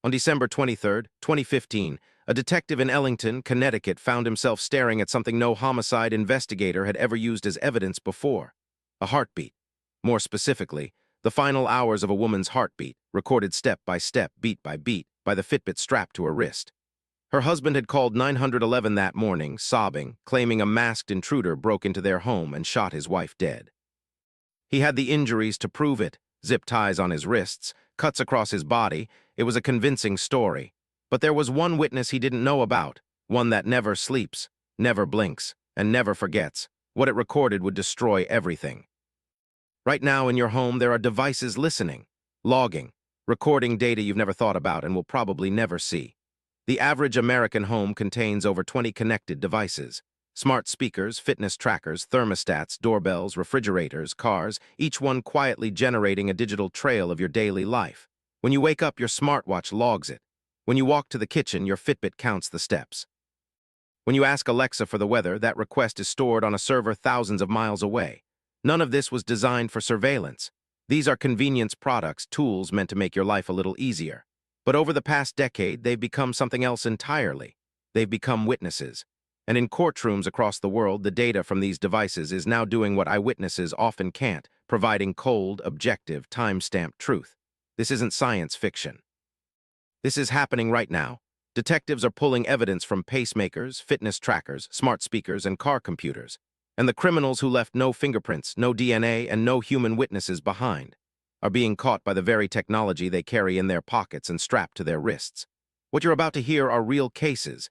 On December 23, 2015, a detective in Ellington, Connecticut found himself staring at something no homicide investigator had ever used as evidence before: a heartbeat. More specifically, the final hours of a woman's heartbeat, recorded step by step, beat by beat, by the Fitbit strapped to her wrist. Her husband had called 911 that morning, sobbing, claiming a masked intruder broke into their home and shot his wife dead. He had the injuries to prove it: zip ties on his wrists, cuts across his body. It was a convincing story. But there was one witness he didn't know about, one that never sleeps, never blinks, and never forgets. What it recorded would destroy everything. Right now in your home, there are devices listening, logging, recording data you've never thought about and will probably never see. The average American home contains over 20 connected devices: smart speakers, fitness trackers, thermostats, doorbells, refrigerators, cars, each one quietly generating a digital trail of your daily life. When you wake up, your smartwatch logs it. When you walk to the kitchen, your Fitbit counts the steps. When you ask Alexa for the weather, that request is stored on a server thousands of miles away. None of this was designed for surveillance. These are convenience products, tools meant to make your life a little easier. But over the past decade, they've become something else entirely. They've become witnesses. And in courtrooms across the world, the data from these devices is now doing what eyewitnesses often can't: providing cold, objective, time-stamped truth. This isn't science fiction. This is happening right now. Detectives are pulling evidence from pacemakers, fitness trackers, smart speakers, and car computers. And the criminals who left no fingerprints, no DNA, and no human witnesses behind are being caught by the very technology they carry in their pockets and strapped to their wrists. What you're about to hear are real cases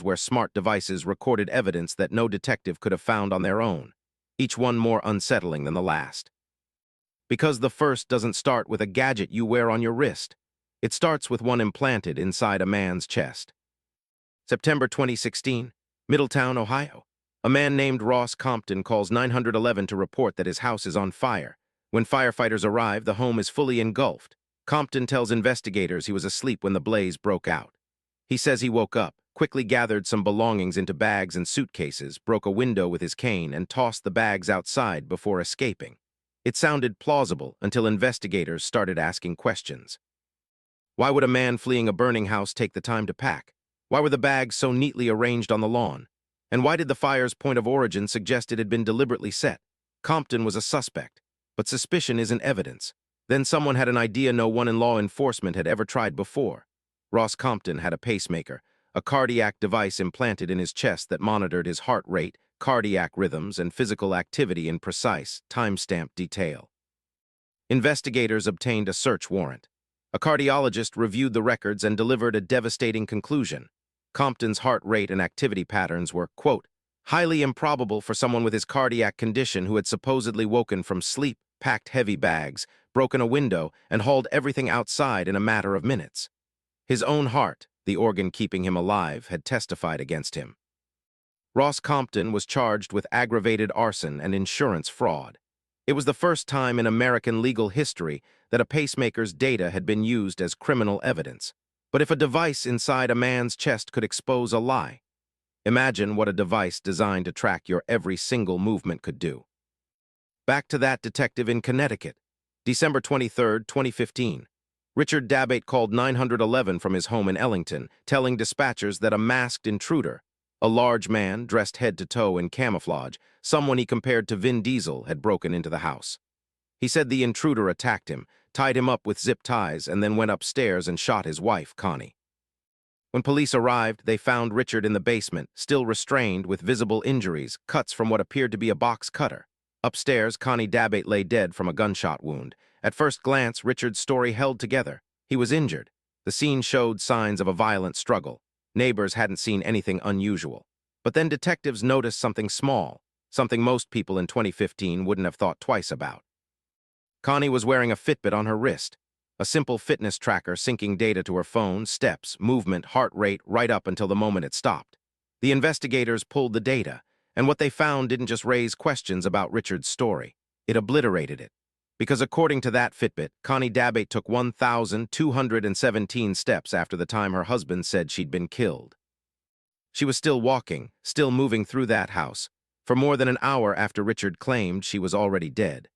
where smart devices recorded evidence that no detective could have found on their own, each one more unsettling than the last. Because the first doesn't start with a gadget you wear on your wrist. It starts with one implanted inside a man's chest. September 2016, Middletown, Ohio. A man named Ross Compton calls 911 to report that his house is on fire. When firefighters arrive, the home is fully engulfed. Compton tells investigators he was asleep when the blaze broke out. He says he woke up, quickly gathered some belongings into bags and suitcases, broke a window with his cane, and tossed the bags outside before escaping. It sounded plausible until investigators started asking questions. Why would a man fleeing a burning house take the time to pack? Why were the bags so neatly arranged on the lawn? And why did the fire's point of origin suggest it had been deliberately set? Compton was a suspect, but suspicion isn't evidence. Then someone had an idea no one in law enforcement had ever tried before. Ross Compton had a pacemaker, a cardiac device implanted in his chest that monitored his heart rate, cardiac rhythms, and physical activity in precise, time-stamped detail. Investigators obtained a search warrant. A cardiologist reviewed the records and delivered a devastating conclusion. Compton's heart rate and activity patterns were, quote, highly improbable for someone with his cardiac condition who had supposedly woken from sleep, packed heavy bags, broken a window, and hauled everything outside in a matter of minutes. His own heart, the organ keeping him alive, had testified against him. Ross Compton was charged with aggravated arson and insurance fraud. It was the first time in American legal history that a pacemaker's data had been used as criminal evidence. But if a device inside a man's chest could expose a lie, imagine what a device designed to track your every single movement could do. Back to that detective in Connecticut. December 23, 2015. Richard Dabate called 911 from his home in Ellington, telling dispatchers that a masked intruder, a large man dressed head to toe in camouflage, someone he compared to Vin Diesel, had broken into the house. He said the intruder attacked him, tied him up with zip ties, and then went upstairs and shot his wife, Connie. When police arrived, they found Richard in the basement, still restrained with visible injuries, cuts from what appeared to be a box cutter. Upstairs, Connie Dabate lay dead from a gunshot wound. At first glance, Richard's story held together. He was injured. The scene showed signs of a violent struggle. Neighbors hadn't seen anything unusual. But then detectives noticed something small, something most people in 2015 wouldn't have thought twice about. Connie was wearing a Fitbit on her wrist, a simple fitness tracker syncing data to her phone, steps, movement, heart rate, right up until the moment it stopped. The investigators pulled the data, and what they found didn't just raise questions about Richard's story. It obliterated it. Because according to that Fitbit, Connie Dabate took 1,217 steps after the time her husband said she'd been killed. She was still walking, still moving through that house, for more than an hour after Richard claimed she was already dead.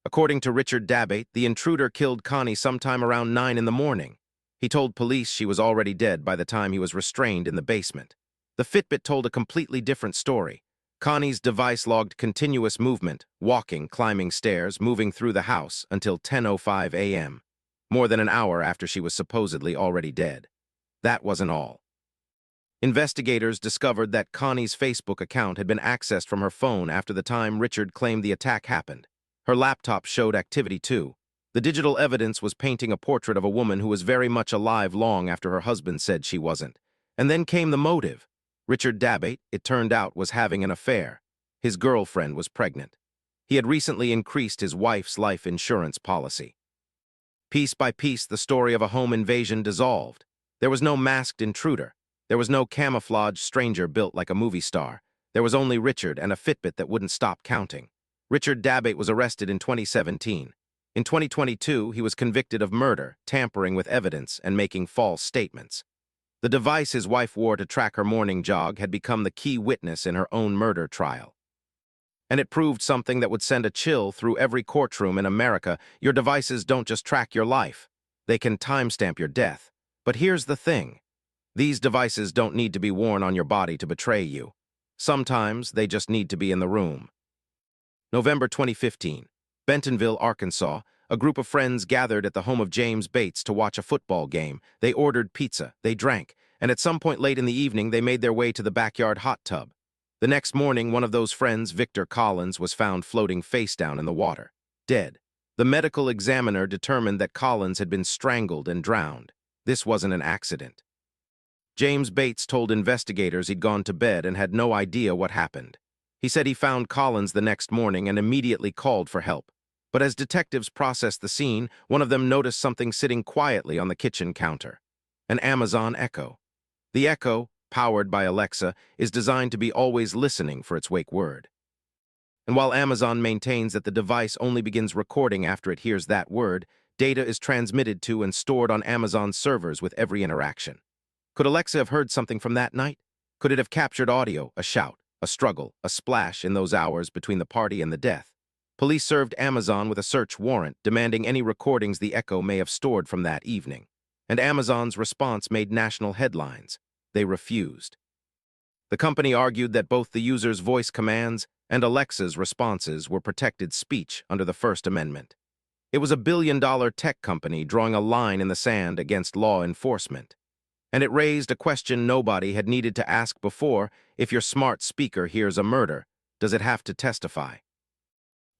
According to Richard Dabate, the intruder killed Connie sometime around 9 in the morning. He told police she was already dead by the time he was restrained in the basement. The Fitbit told a completely different story. Connie's device logged continuous movement, walking, climbing stairs, moving through the house until 10:05 a.m., more than an hour after she was supposedly already dead. That wasn't all. Investigators discovered that Connie's Facebook account had been accessed from her phone after the time Richard claimed the attack happened. Her laptop showed activity too. The digital evidence was painting a portrait of a woman who was very much alive long after her husband said she wasn't. And then came the motive. Richard Dabate, it turned out, was having an affair. His girlfriend was pregnant. He had recently increased his wife's life insurance policy. Piece by piece, the story of a home invasion dissolved. There was no masked intruder. There was no camouflaged stranger built like a movie star. There was only Richard and a Fitbit that wouldn't stop counting. Richard Dabate was arrested in 2017. In 2022, he was convicted of murder, tampering with evidence, and making false statements. The device his wife wore to track her morning jog had become the key witness in her own murder trial. And it proved something that would send a chill through every courtroom in America. Your devices don't just track your life. They can timestamp your death. But here's the thing. These devices don't need to be worn on your body to betray you. Sometimes they just need to be in the room. November 2015. Bentonville, Arkansas. A group of friends gathered at the home of James Bates to watch a football game. They ordered pizza, they drank, and at some point late in the evening they made their way to the backyard hot tub. The next morning, one of those friends, Victor Collins, was found floating face down in the water, dead. The medical examiner determined that Collins had been strangled and drowned. This wasn't an accident. James Bates told investigators he'd gone to bed and had no idea what happened. He said he found Collins the next morning and immediately called for help. But as detectives processed the scene, one of them noticed something sitting quietly on the kitchen counter. An Amazon Echo. The Echo, powered by Alexa, is designed to be always listening for its wake word. And while Amazon maintains that the device only begins recording after it hears that word, data is transmitted to and stored on Amazon's servers with every interaction. Could Alexa have heard something from that night? Could it have captured audio, a shout, a struggle, a splash in those hours between the party and the death? Police served Amazon with a search warrant demanding any recordings the Echo may have stored from that evening. And Amazon's response made national headlines. They refused. The company argued that both the user's voice commands and Alexa's responses were protected speech under the First Amendment. It was a billion-dollar tech company drawing a line in the sand against law enforcement. And it raised a question nobody had needed to ask before. If your smart speaker hears a murder, does it have to testify?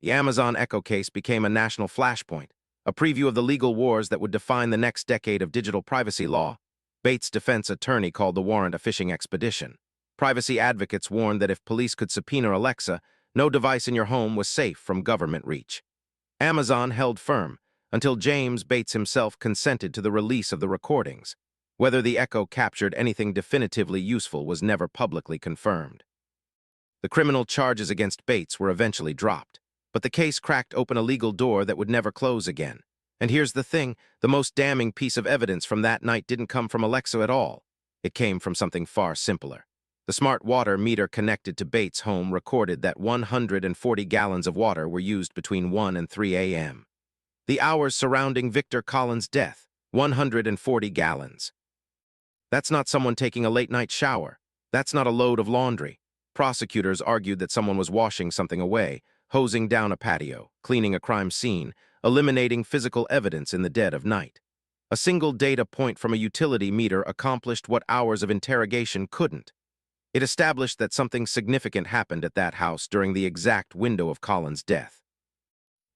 The Amazon Echo case became a national flashpoint, a preview of the legal wars that would define the next decade of digital privacy law. Bates' defense attorney called the warrant a fishing expedition. Privacy advocates warned that if police could subpoena Alexa, no device in your home was safe from government reach. Amazon held firm until James Bates himself consented to the release of the recordings. Whether the Echo captured anything definitively useful was never publicly confirmed. The criminal charges against Bates were eventually dropped, but the case cracked open a legal door that would never close again. And here's the thing, the most damning piece of evidence from that night didn't come from Alexa at all. It came from something far simpler. The smart water meter connected to Bates' home recorded that 140 gallons of water were used between 1 and 3 a.m. The hours surrounding Victor Collins' death, 140 gallons. That's not someone taking a late-night shower. That's not a load of laundry. Prosecutors argued that someone was washing something away, hosing down a patio, cleaning a crime scene, eliminating physical evidence in the dead of night. A single data point from a utility meter accomplished what hours of interrogation couldn't. It established that something significant happened at that house during the exact window of Collins' death.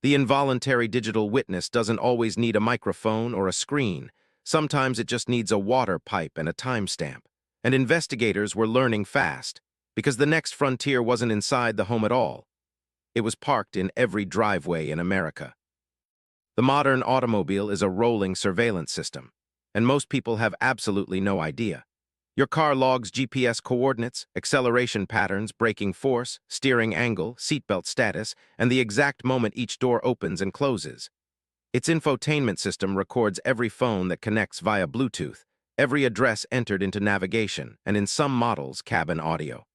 The involuntary digital witness doesn't always need a microphone or a screen. Sometimes it just needs a water pipe and a timestamp. And investigators were learning fast, because the next frontier wasn't inside the home at all. It was parked in every driveway in America. The modern automobile is a rolling surveillance system, and most people have absolutely no idea. Your car logs GPS coordinates, acceleration patterns, braking force, steering angle, seatbelt status, and the exact moment each door opens and closes. Its infotainment system records every phone that connects via Bluetooth, every address entered into navigation, and in some models, cabin audio.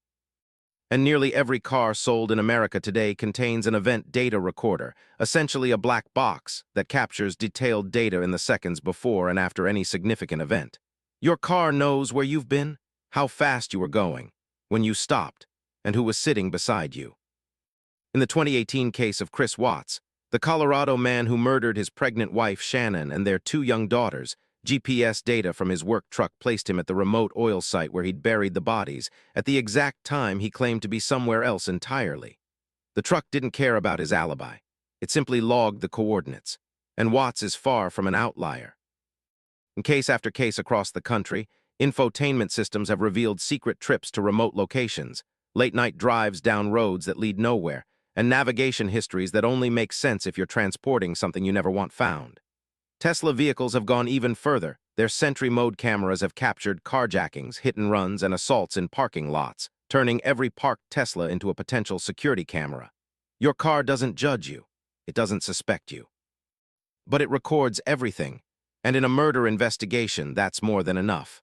And nearly every car sold in America today contains an event data recorder, essentially a black box that captures detailed data in the seconds before and after any significant event. Your car knows where you've been, how fast you were going, when you stopped, and who was sitting beside you. In the 2018 case of Chris Watts, the Colorado man who murdered his pregnant wife Shannon and their 2 young daughters, GPS data from his work truck placed him at the remote oil site where he'd buried the bodies at the exact time he claimed to be somewhere else entirely. The truck didn't care about his alibi. It simply logged the coordinates. And Watts is far from an outlier. In case after case across the country, infotainment systems have revealed secret trips to remote locations, late-night drives down roads that lead nowhere, and navigation histories that only make sense if you're transporting something you never want found. Tesla vehicles have gone even further. Their Sentry mode cameras have captured carjackings, hit-and-runs, and assaults in parking lots, turning every parked Tesla into a potential security camera. Your car doesn't judge you. It doesn't suspect you. But it records everything, and in a murder investigation, that's more than enough.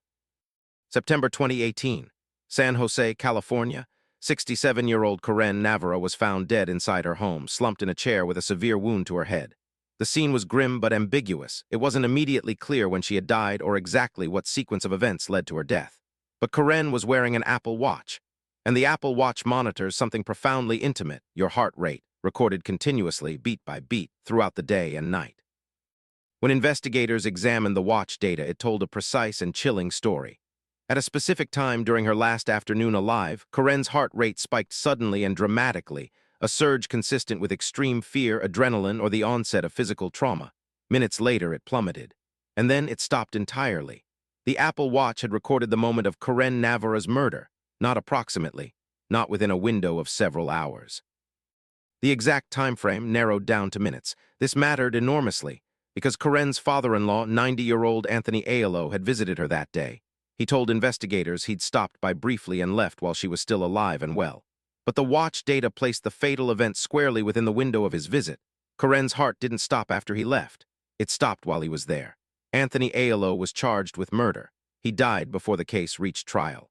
September 2018, San Jose, California. 67-year-old Karen Navarro was found dead inside her home, slumped in a chair with a severe wound to her head. The scene was grim but ambiguous. It wasn't immediately clear when she had died or exactly what sequence of events led to her death. But Karen was wearing an Apple Watch, and the Apple Watch monitors something profoundly intimate, your heart rate, recorded continuously, beat by beat, throughout the day and night. When investigators examined the watch data, it told a precise and chilling story. At a specific time during her last afternoon alive, Karen's heart rate spiked suddenly and dramatically, a surge consistent with extreme fear, adrenaline, or the onset of physical trauma. Minutes later, it plummeted. And then it stopped entirely. The Apple Watch had recorded the moment of Karen Navarro's murder, not approximately, not within a window of several hours. The exact time frame narrowed down to minutes. This mattered enormously, because Karen's father-in-law, 90-year-old Anthony Aiello, had visited her that day. He told investigators he'd stopped by briefly and left while she was still alive and well. But the watch data placed the fatal event squarely within the window of his visit. Karen's heart didn't stop after he left. It stopped while he was there. Anthony Aiello was charged with murder. He died before the case reached trial.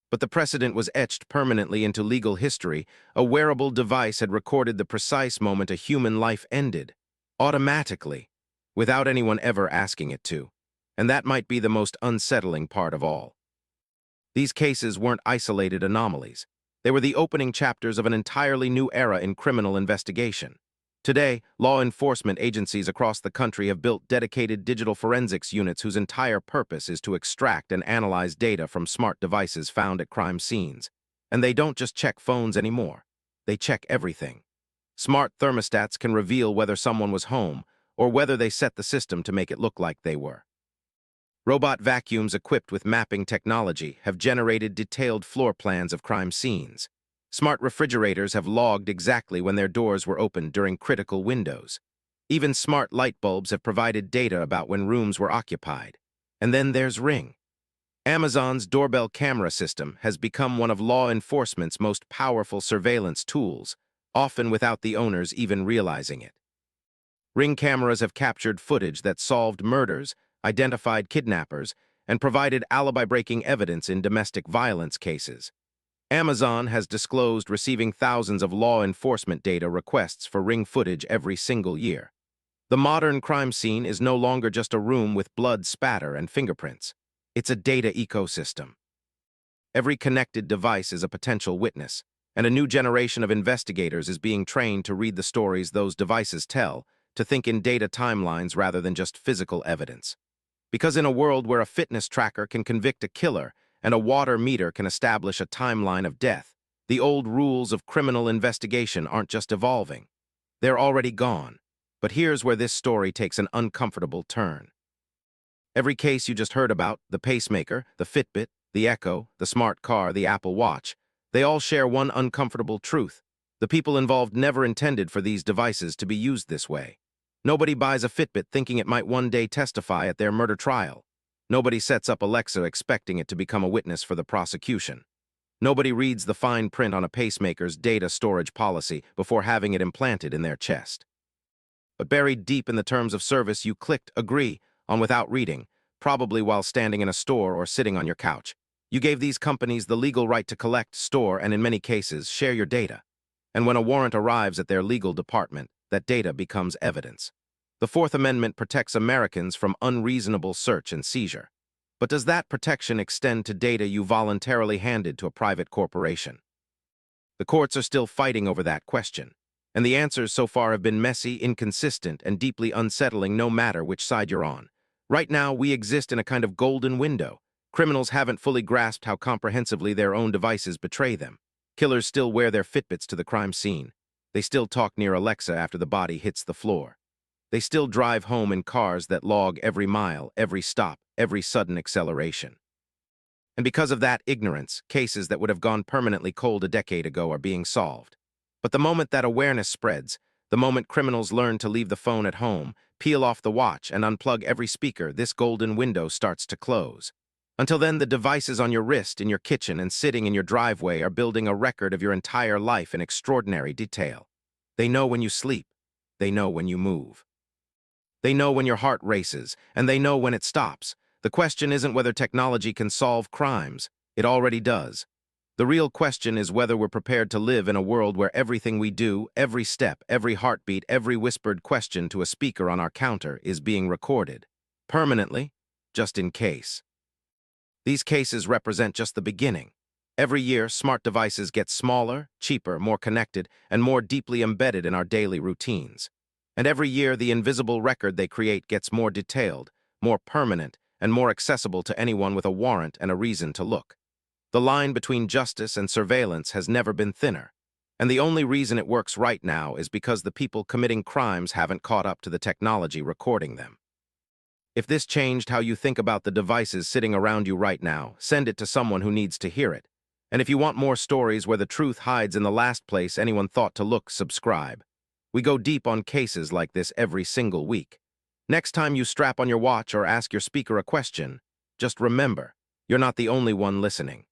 But the precedent was etched permanently into legal history. A wearable device had recorded the precise moment a human life ended, automatically, without anyone ever asking it to. And that might be the most unsettling part of all. These cases weren't isolated anomalies. They were the opening chapters of an entirely new era in criminal investigation. Today, law enforcement agencies across the country have built dedicated digital forensics units whose entire purpose is to extract and analyze data from smart devices found at crime scenes. And they don't just check phones anymore. They check everything. Smart thermostats can reveal whether someone was home or whether they set the system to make it look like they were. Robot vacuums equipped with mapping technology have generated detailed floor plans of crime scenes. Smart refrigerators have logged exactly when their doors were opened during critical windows. Even smart light bulbs have provided data about when rooms were occupied. And then there's Ring. Amazon's doorbell camera system has become one of law enforcement's most powerful surveillance tools, often without the owners even realizing it. Ring cameras have captured footage that solved murders, identified kidnappers, and provided alibi-breaking evidence in domestic violence cases. Amazon has disclosed receiving thousands of law enforcement data requests for Ring footage every single year. The modern crime scene is no longer just a room with blood spatter and fingerprints. It's a data ecosystem. Every connected device is a potential witness, and a new generation of investigators is being trained to read the stories those devices tell, to think in data timelines rather than just physical evidence. Because in a world where a fitness tracker can convict a killer and a water meter can establish a timeline of death, the old rules of criminal investigation aren't just evolving. They're already gone. But here's where this story takes an uncomfortable turn. Every case you just heard about, the pacemaker, the Fitbit, the Echo, the smart car, the Apple Watch, they all share one uncomfortable truth. The people involved never intended for these devices to be used this way. Nobody buys a Fitbit thinking it might one day testify at their murder trial. Nobody sets up Alexa expecting it to become a witness for the prosecution. Nobody reads the fine print on a pacemaker's data storage policy before having it implanted in their chest. But buried deep in the terms of service, you clicked agree on without reading, probably while standing in a store or sitting on your couch. You gave these companies the legal right to collect, store, and in many cases, share your data. And when a warrant arrives at their legal department, that data becomes evidence. The Fourth Amendment protects Americans from unreasonable search and seizure. But does that protection extend to data you voluntarily handed to a private corporation? The courts are still fighting over that question, and the answers so far have been messy, inconsistent, and deeply unsettling no matter which side you're on. Right now, we exist in a kind of golden window. Criminals haven't fully grasped how comprehensively their own devices betray them. Killers still wear their Fitbits to the crime scene. They still talk near Alexa after the body hits the floor. They still drive home in cars that log every mile, every stop, every sudden acceleration. And because of that ignorance, cases that would have gone permanently cold a decade ago are being solved. But the moment that awareness spreads, the moment criminals learn to leave the phone at home, peel off the watch, and unplug every speaker, this golden window starts to close. Until then, the devices on your wrist, in your kitchen, and sitting in your driveway are building a record of your entire life in extraordinary detail. They know when you sleep. They know when you move. They know when your heart races, and they know when it stops. The question isn't whether technology can solve crimes. It already does. The real question is whether we're prepared to live in a world where everything we do, every step, every heartbeat, every whispered question to a speaker on our counter is being recorded. Permanently, just in case. These cases represent just the beginning. Every year, smart devices get smaller, cheaper, more connected, and more deeply embedded in our daily routines. And every year, the invisible record they create gets more detailed, more permanent, and more accessible to anyone with a warrant and a reason to look. The line between justice and surveillance has never been thinner. And the only reason it works right now is because the people committing crimes haven't caught up to the technology recording them. If this changed how you think about the devices sitting around you right now, send it to someone who needs to hear it. And if you want more stories where the truth hides in the last place anyone thought to look, subscribe. We go deep on cases like this every single week. Next time you strap on your watch or ask your speaker a question, just remember, you're not the only one listening.